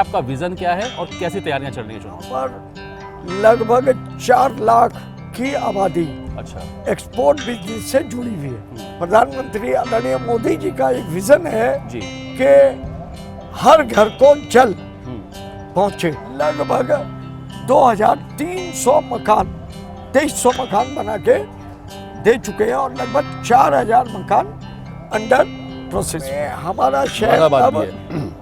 आपका विजन क्या है और कैसी तैयारियां चल रही हैं चुनाव? पर लगभग 4 लाख की आबादी अच्छा। एक्सपोर्ट बिजनेस से जुड़ी हुई है। प्रधानमंत्री आदरणीय मोदी जी का एक विजन है जी। कि हर घर को जल पहुंचे। लगभग 2300 मकान 2300 मकान बना के दे चुके हैं और लगभग 4000 मकान अंडर प्रोसेस में। हमारा शहर अब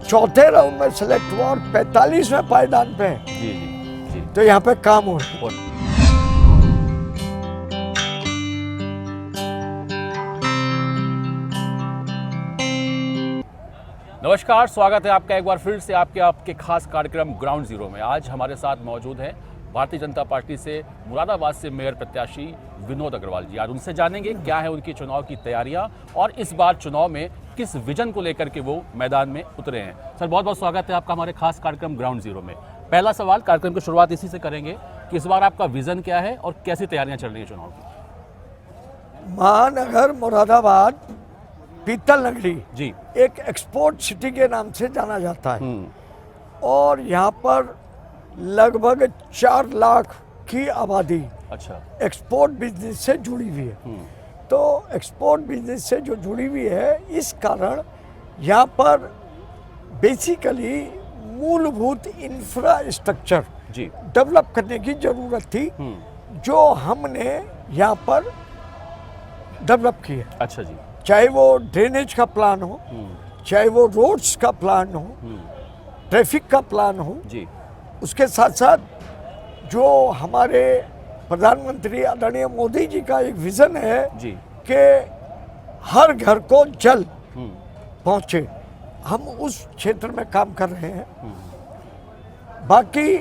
चौथे राउंड में सेलेक्ट हुआ और 45वें पायदान पे है। जी जी जी। तो यहाँ पे काम हो रहा है। नमस्कार, स्वागत है आपका एक बार फिर से आपके खास कार्यक्रम ग्राउंड जीरो में। आज हमारे साथ मौजूद हैं भारतीय जनता पार्टी से मुरादाबाद से मेयर प्रत्याशी विनोद अग्रवाल जी। आज उनसे जानेंगे क्या है उनकी चुनाव की तैयारियां और इस बार चुनाव में किस विजन को लेकर के वो मैदान में उतरे हैं। सर, बहुत बहुत स्वागत है आपका हमारे खास कार्यक्रम ग्राउंड जीरो में। पहला सवाल, कार्यक्रम की शुरुआत इसी से करेंगे कि इस बार आपका विजन क्या है और कैसी तैयारियां चल रही हैं चुनाव की? महानगर मुरादाबाद पीतल नगरी जी एक एक्सपोर्ट सिटी के नाम से जाना जाता है और यहाँ पर लगभग 4 लाख की आबादी अच्छा एक्सपोर्ट बिजनेस से जुड़ी हुई है। तो एक्सपोर्ट बिजनेस से जो जुड़ी हुई है, इस कारण यहाँ पर बेसिकली मूलभूत इंफ्रास्ट्रक्चर जी डेवलप करने की जरूरत थी, जो हमने यहाँ पर डेवलप की है। अच्छा जी। चाहे वो ड्रेनेज का प्लान हो, चाहे वो रोड्स का प्लान हो, ट्रैफिक का प्लान हो जी। उसके साथ साथ जो हमारे प्रधानमंत्री आदरणीय मोदी जी का एक विजन है जी कि हर घर को जल पहुंचे, हम उस क्षेत्र में काम कर रहे हैं। बाकी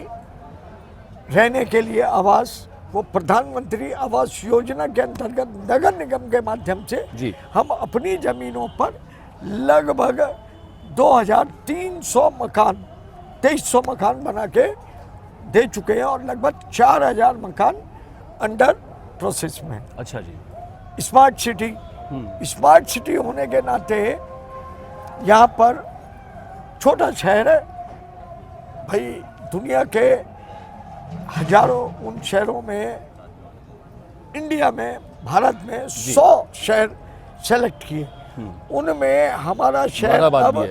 रहने के लिए आवास, वो प्रधानमंत्री आवास योजना के अंतर्गत नगर निगम के माध्यम से जी हम अपनी जमीनों पर लगभग 2300 मकान 2300 मकान बना के दे चुके हैं और लगभग 4000 मकान अंडर प्रोसेस में। अच्छा जी। स्मार्ट सिटी होने के नाते यहाँ पर छोटा शहर है भाई, दुनिया के हजारों उन शहरों में, इंडिया में, भारत में 100 शहर सेलेक्ट किए, उनमें हमारा शहर अब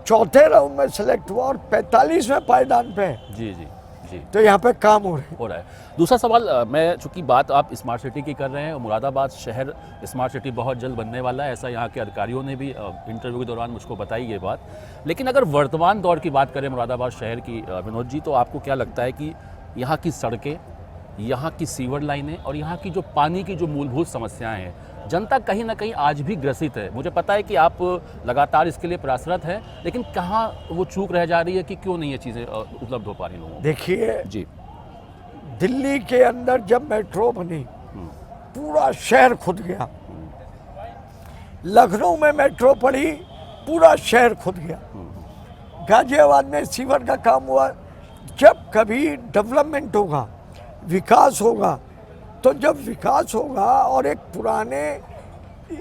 चौथे राउंड में सेलेक्ट हुआ और 45वें पायदान पे है। जी जी जी। तो यहाँ पे काम हो रहा है। दूसरा सवाल, मैं चूंकि बात आप स्मार्ट सिटी की कर रहे हैं, मुरादाबाद शहर स्मार्ट सिटी बहुत जल्द बनने वाला है, ऐसा यहाँ के अधिकारियों ने भी इंटरव्यू के दौरान मुझको बताई ये बात। लेकिन अगर वर्तमान दौर की बात करें मुरादाबाद शहर की, विनोद जी, तो आपको क्या लगता है कि यहाँ की सड़कें, यहाँ की सीवर लाइनें और यहाँ की जो पानी की जो मूलभूत समस्याएं हैं, जनता कहीं ना कहीं आज भी ग्रसित है। मुझे पता है कि आप लगातार इसके लिए प्रयासरत हैं, लेकिन कहाँ वो चूक रह जा रही है कि क्यों नहीं ये चीज़ें उपलब्ध हो पा रही लोगों को? देखिए जी, दिल्ली के अंदर जब मेट्रो बनी पूरा शहर खुद गया, लखनऊ में मेट्रो पड़ी पूरा शहर खुद गया, गाजियाबाद में सीवर का काम हुआ। जब कभी डेवलपमेंट होगा, विकास होगा, तो जब विकास होगा और एक पुराने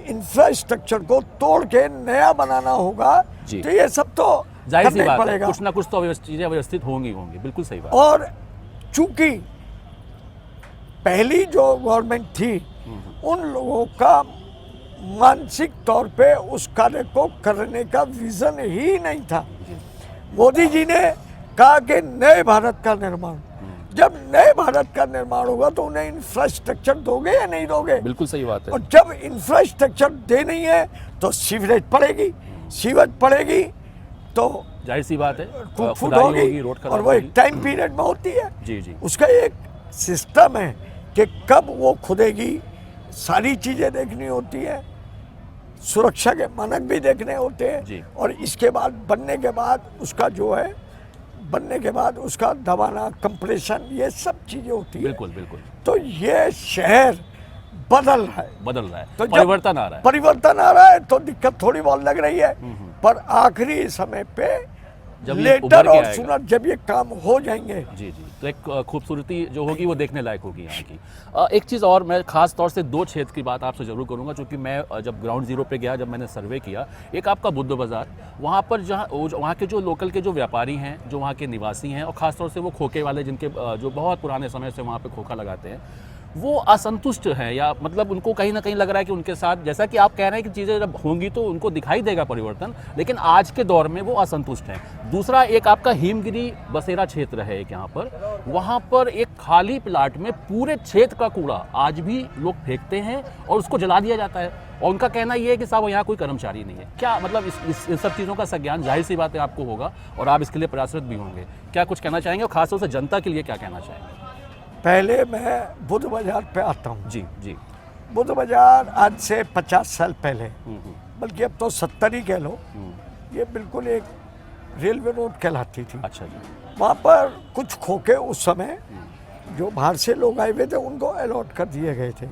इंफ्रास्ट्रक्चर को तोड़ के नया बनाना होगा, तो ये सब तो जाहिर सी बात है, पड़ेगा। कुछ ना कुछ तो चीजें व्यवस्थित होंगी। बिल्कुल सही बात। और चूंकि पहली जो गवर्नमेंट थी, उन लोगों का मानसिक तौर पे उस कार्य को करने का विजन ही नहीं था। मोदी जी ने कहा कि नए भारत का निर्माण, जब नए भारत का निर्माण होगा तो उन्हें इंफ्रास्ट्रक्चर दोगे या नहीं दोगे? बिल्कुल सही बात है। और जब इंफ्रास्ट्रक्चर दे नहीं है तो सीवरेज पड़ेगी, सीवरेज पड़ेगी तो जाहिर सी बात है फूड होगी, और वो एक टाइम पीरियड में होती है। जी जी। उसका एक सिस्टम है कि कब वो खुदेगी, सारी चीजें देखनी होती है, सुरक्षा के मानक भी देखने होते हैं, और इसके बाद बनने के बाद उसका जो है, बनने के बाद उसका दबाना, कंप्रेशन, ये सब चीजें होती है। बिल्कुल बिल्कुल। तो ये शहर बदल रहा है, तो परिवर्तन आ रहा है तो दिक्कत थोड़ी बहुत लग रही है, पर आखिरी समय पे जब लेटर और सुनर जब ये काम हो जाएंगे, जी जी, तो एक खूबसूरती जो होगी वो देखने लायक होगी यहाँ की। एक चीज़ और मैं ख़ास तौर से 2 क्षेत्र की बात आपसे ज़रूर करूँगा, क्योंकि मैं जब ग्राउंड ज़ीरो पे गया, जब मैंने सर्वे किया, एक आपका बुद्ध बाज़ार, वहाँ पर जहाँ वहाँ के जो लोकल के जो व्यापारी हैं, जो वहाँ के निवासी हैं, और ख़ास तौर से वो खोखे वाले जिनके जो बहुत पुराने समय से वहाँ पे खोखा लगाते हैं, वो असंतुष्ट हैं, या मतलब उनको कहीं ना कहीं लग रहा है कि उनके साथ, जैसा कि आप कह रहे हैं कि चीज़ें जब होंगी तो उनको दिखाई देगा परिवर्तन, लेकिन आज के दौर में वो असंतुष्ट हैं। दूसरा एक आपका हिमगिरी बसेरा क्षेत्र है एक यहाँ पर, वहाँ पर एक खाली प्लाट में पूरे क्षेत्र का कूड़ा आज भी लोग फेंकते हैं और उसको जला दिया जाता है, और उनका कहना ये है कि साहब यहाँ कोई कर्मचारी नहीं है। क्या मतलब इस सब चीज़ों का संज्ञान जाहिर सी बात है आपको होगा, और आप इसके लिए प्रयासरत भी होंगे। क्या कुछ कहना चाहेंगे, और खासतौर से जनता के लिए क्या कहना चाहेंगे? पहले मैं बुद्ध बाजार पे आता हूँ। जी जी। बुद्ध बाजार आज से 50 साल पहले, बल्कि अब तो 70 ही कह लो, ये बिल्कुल एक रेलवे रोड कहलाती थी। अच्छा जी। वहाँ पर कुछ खोखे उस समय जो बाहर से लोग आए हुए थे उनको अलॉट कर दिए गए थे।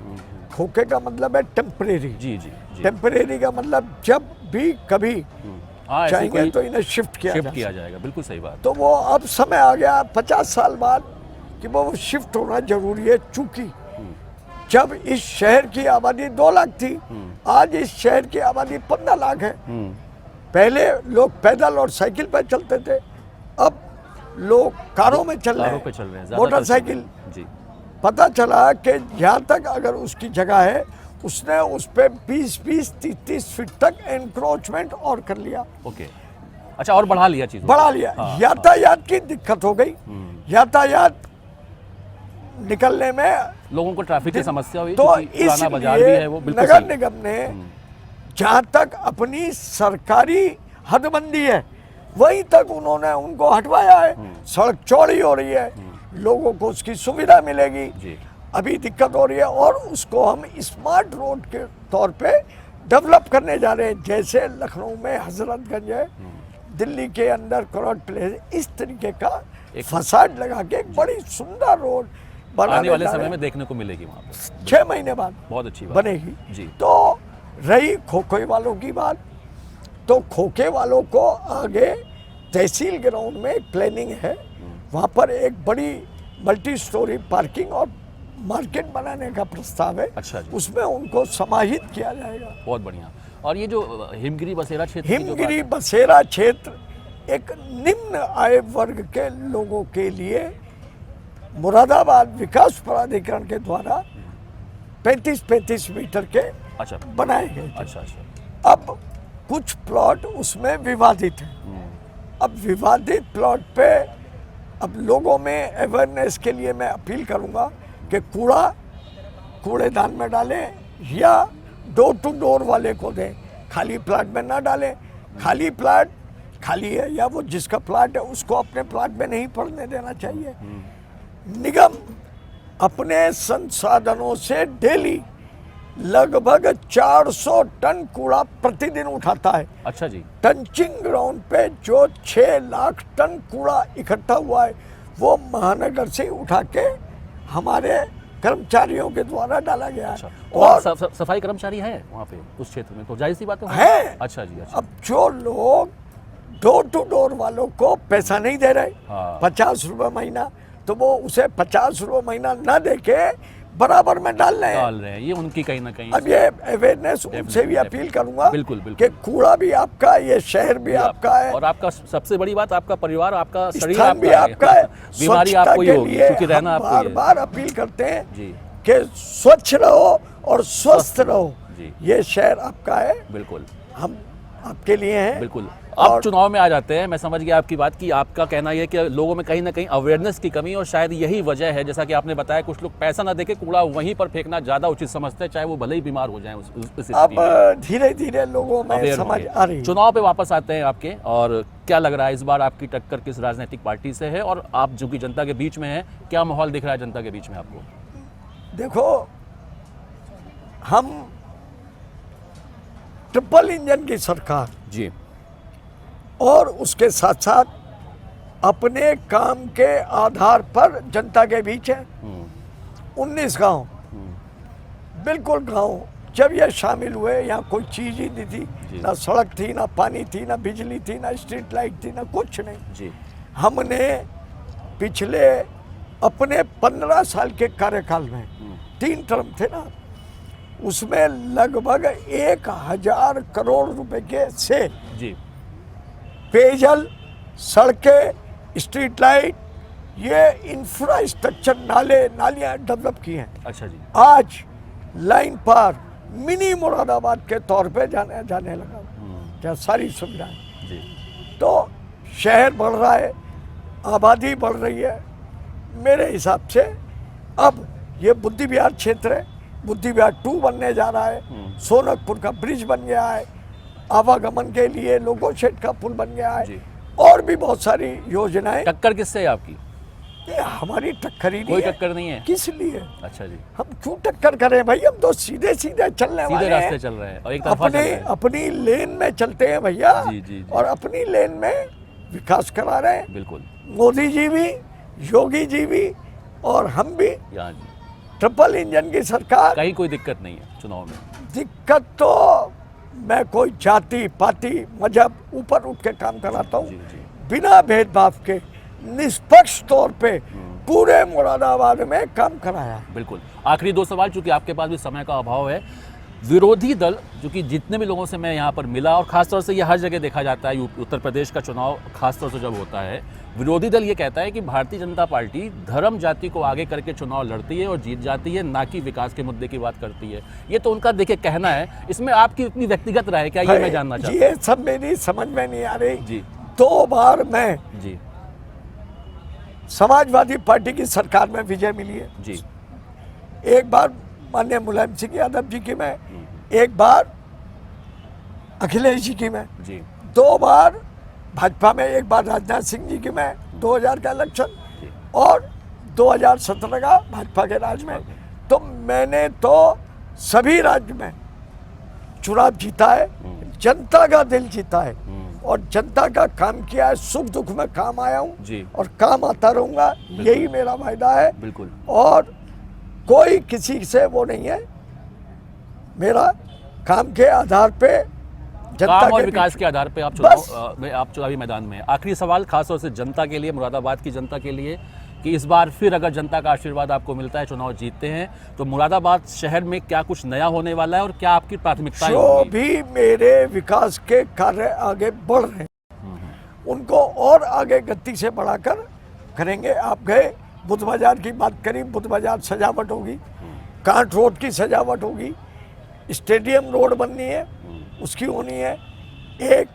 खोखे का मतलब है टेम्परेरी। जी जी जी। टेम्परेरी का मतलब जब भी कभी चाहेंगे तो इन्हें शिफ्ट किया जाएगा। बिल्कुल सही बात। तो वो अब समय आ गया 50 साल बाद कि वो शिफ्ट होना जरूरी है, चूंकि जब इस शहर की आबादी 2 लाख थी, आज इस शहर की आबादी 15 लाख है। पहले लोग पैदल और साइकिल पर चलते थे, अब लोग कारों में चल रहे हैं, मोटरसाइकिल। पता चला कि यहाँ तक अगर उसकी जगह है, उसने उस पे 20-20, 30-30 फीट तक एनक्रोचमेंट और कर लिया। ओके, अच्छा, और बढ़ा लिया चीज़, बढ़ा लिया। यातायात की दिक्कत हो गई, यातायात निकलने में लोगों को ट्रैफिक की समस्या हुई, तो पुराना बाजार भी है वो। नगर निगम ने जहाँ तक अपनी सरकारी हदबंदी है वहीं तक उन्होंने उनको हटवाया है। सड़क चौड़ी हो रही है, लोगों को उसकी सुविधा मिलेगी। अभी दिक्कत हो रही है और उसको हम स्मार्ट रोड के तौर पे डेवलप करने जा रहे हैं। जैसे लखनऊ में हजरतगंज है, दिल्ली के अंदर करोड़ प्लेस, इस तरीके का फसाड लगा के एक बड़ी सुंदर रोड आने वाले समय में देखने को मिलेगी वहाँ पे। 6 महीने बाद बहुत अच्छी बात बनेगी जी। तो रही खोखे वालों की बात, तो खोखे वालों को आगे तहसील ग्राउंड में एक प्लानिंग है, वहाँ पर एक बड़ी मल्टी स्टोरी पार्किंग और मार्केट बनाने का प्रस्ताव है। अच्छा जी। उसमें उनको समाहित किया जाएगा। बहुत बढ़िया। और ये जो हिमगिरी बसेरा क्षेत्र, हिमगिरी बसेरा क्षेत्र एक निम्न आय वर्ग के लोगों के लिए मुरादाबाद विकास प्राधिकरण के द्वारा 35-35 मीटर के अच्छा बनाए गए थे। अच्छा। अब कुछ प्लॉट उसमें विवादित हैं। अब विवादित प्लॉट पे अब लोगों में अवेयरनेस के लिए मैं अपील करूंगा कि कूड़ा कूड़ेदान में डालें या डोर टू डोर वाले को दें, खाली प्लाट में ना डालें। खाली प्लाट खाली है या वो जिसका प्लाट है उसको अपने प्लाट में नहीं पड़ने देना चाहिए। निगम अपने संसाधनों से डेली लगभग 400 टन कूड़ा प्रतिदिन उठाता है। अच्छा जी। टंचिंग ग्राउंड पे जो 6 लाख टन कूड़ा इकट्ठा हुआ है वो महानगर से उठा के हमारे कर्मचारियों के द्वारा डाला गया है। अच्छा। और सफाई कर्मचारी है वहाँ पे उस क्षेत्र में, तो जाहिर सी बात है। अच्छा जी। अच्छा। अब जो लोग डोर टू डोर वालों को पैसा नहीं दे रहे, 50 रुपये महीना, तो वो उसे 50 रुपये महीना ना दे के बराबर में डाल रहे हैं। ये उनकी कहीं ना कहीं अब ये अवेयरनेस उनसे भी अपील करूंगा बिल्कुल कि कूड़ा भी आपका, ये शहर भी आपका है, और आपका सबसे बड़ी बात आपका परिवार, आपका शरीर स्थान भी आपका है। बीमारी आपको ही होगी क्योंकि रहना आपको बार बार अपील करते हैं कि स्वच्छ रहो और स्वस्थ रहो। ये शहर आपका है, बिल्कुल हम आपके लिए हैं। बिल्कुल। अब चुनाव में आ जाते हैं, मैं समझ गया आपकी बात की, आपका कहना यह है कि लोगों में कहीं ना कहीं अवेयरनेस की कमी, और शायद यही वजह है, जैसा कि आपने बताया, कुछ लोग पैसा ना देके कूड़ा वहीं पर फेंकना ज़्यादा उचित समझते हैं, चाहे वो भले ही बीमार हो जाएं उस स्थिति में। अब धीरे धीरे लोगों में समझ आ रही है। चुनाव पे वापस आते हैं आपके, और क्या लग रहा है इस बार आपकी टक्कर किस राजनीतिक पार्टी से है, और आप जो कि जनता के बीच में हैं, क्या माहौल दिख रहा है जनता के बीच में आपको? देखो, हम ट्रिपल इंजन की सरकार जी, और उसके साथ साथ अपने काम के आधार पर जनता के बीच है। 19 गांव, बिल्कुल गांव जब ये शामिल हुए, यहाँ कोई चीज ही नहीं थी, ना सड़क थी, ना पानी थी, ना बिजली थी, ना स्ट्रीट लाइट थी, ना कुछ नहीं। जी। हमने पिछले अपने 15 साल के कार्यकाल में 3 टर्म थे ना, उसमें लगभग 1000 करोड़ रुपए के से जी पेयजल, सड़कें, स्ट्रीट लाइट, ये इंफ्रास्ट्रक्चर, नालियां डेवलप की हैं। अच्छा जी। आज लाइन पर मिनी मुरादाबाद के तौर पे जाने लगा क्या सारी सुविधाएं। जी। तो शहर बढ़ रहा है, आबादी बढ़ रही है। मेरे हिसाब से अब ये बुद्धि विहार क्षेत्र है, बुद्धि विहार 2 बनने जा रहा है। सोनकपुर का ब्रिज बन गया है, आवागमन के लिए लोगो शेड का पुल बन गया है, और भी बहुत सारी योजनाएं। टक्कर किससे है आपकी? ये हमारी टक्कर ही नहीं कोई है। टक्कर नहीं है। किस लिए? अच्छा जी। हम क्यों टक्कर करें भाई, हम तो सीधे सीधे चलने वाले सीधे हैं। रास्ते चल रहे हैं और एक तरफा चल रहे हैं। अपनी लेन में चलते हैं भैया। जी, जी, जी। और अपनी लेन में विकास करा रहे हैं। बिल्कुल। मोदी जी भी, योगी जी भी, और हम भी। यहाँ जी ट्रिपल इंजन की सरकार। कहीं कोई दिक्कत नहीं है चुनाव में। दिक्कत तो मैं कोई जाति पाति मजहब ऊपर उठ के काम कराता हूँ, जी, जी। बिना भेदभाव के निष्पक्ष तौर पे पूरे मुरादाबाद में काम कराया। बिल्कुल। आखिरी 2 सवाल, चूंकि आपके पास भी समय का अभाव है। विरोधी दल, क्योंकि जितने भी लोगों से मैं यहाँ पर मिला, और खासतौर से ये हर जगह देखा जाता है, उत्तर प्रदेश का चुनाव खासतौर से जब होता है, विरोधी दल ये कहता है कि भारतीय जनता पार्टी धर्म जाति को आगे करके चुनाव लड़ती है और जीत जाती है, ना कि विकास के मुद्दे की बात करती है। ये तो उनका देखिए कहना है, इसमें आपकी इतनी व्यक्तिगत राय क्या, ये मैं जानना चाहता हूँ। ये सब मेरी समझ में नहीं आ रही जी। 2 बार मैं जी समाजवादी पार्टी की सरकार में विजय मिली है। जी। एक बार माननीय मुलायम सिंह यादव जी की में, एक बार अखिलेश जी की में, जी। 2 बार भाजपा में, एक बार राजनाथ सिंह जी की में 2000 का इलेक्शन, और 2017 का भाजपा के राज में। तो मैंने तो सभी राज्य में चुनाव जीता है, जनता का दिल जीता है, और जनता का काम किया है। सुख दुख में काम आया हूँ जी। और काम आता रहूंगा, यही मेरा वायदा है। बिल्कुल। और कोई किसी से वो नहीं है, मेरा काम के आधार पे, जनता काम और के विकास के आधार पे आप चुनावी मैदान में हैं। आखिरी सवाल खासतौर से जनता के लिए, मुरादाबाद की जनता के लिए, कि इस बार फिर अगर जनता का आशीर्वाद आपको मिलता है, चुनाव जीतते हैं, तो मुरादाबाद शहर में क्या कुछ नया होने वाला है और क्या आपकी प्राथमिकताएं जो होंगी? भी मेरे विकास के कार्य आगे बढ़ रहे हैं उनको और आगे गति से बढ़ाकर करेंगे। आप गए, बुद्ध बाजार की बात करी, बुद्ध बाजार सजावट होगी, कांट रोड की सजावट होगी, स्टेडियम रोड बननी है, उसकी होनी है। एक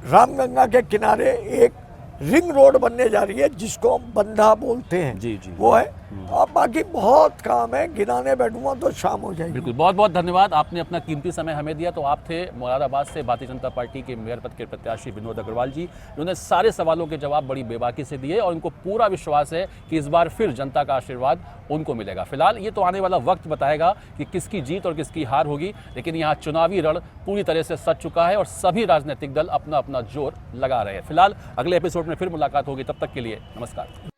रामगंगा के किनारे एक रिंग रोड बनने जा रही है, जिसको हम बंधा बोलते हैं। जी, जी। वो है। और बाकी बहुत काम है, गिनाने बैठूंगा तो शाम हो जाएगी। बिल्कुल। बहुत बहुत धन्यवाद, आपने अपना कीमती समय हमें दिया। तो आप थे मुरादाबाद से भारतीय जनता पार्टी के मेयर पद के प्रत्याशी विनोद अग्रवाल जी, जिन्होंने सारे सवालों के जवाब बड़ी बेबाकी से दिए, और उनको पूरा विश्वास है कि इस बार फिर जनता का आशीर्वाद उनको मिलेगा। फिलहाल ये तो आने वाला वक्त बताएगा कि किसकी जीत और किसकी हार होगी, लेकिन यहाँ चुनावी रण पूरी तरह से सज चुका है और सभी राजनीतिक दल अपना अपना जोर लगा रहे हैं। फिलहाल अगले एपिसोड में फिर मुलाकात होगी, तब तक के लिए नमस्कार।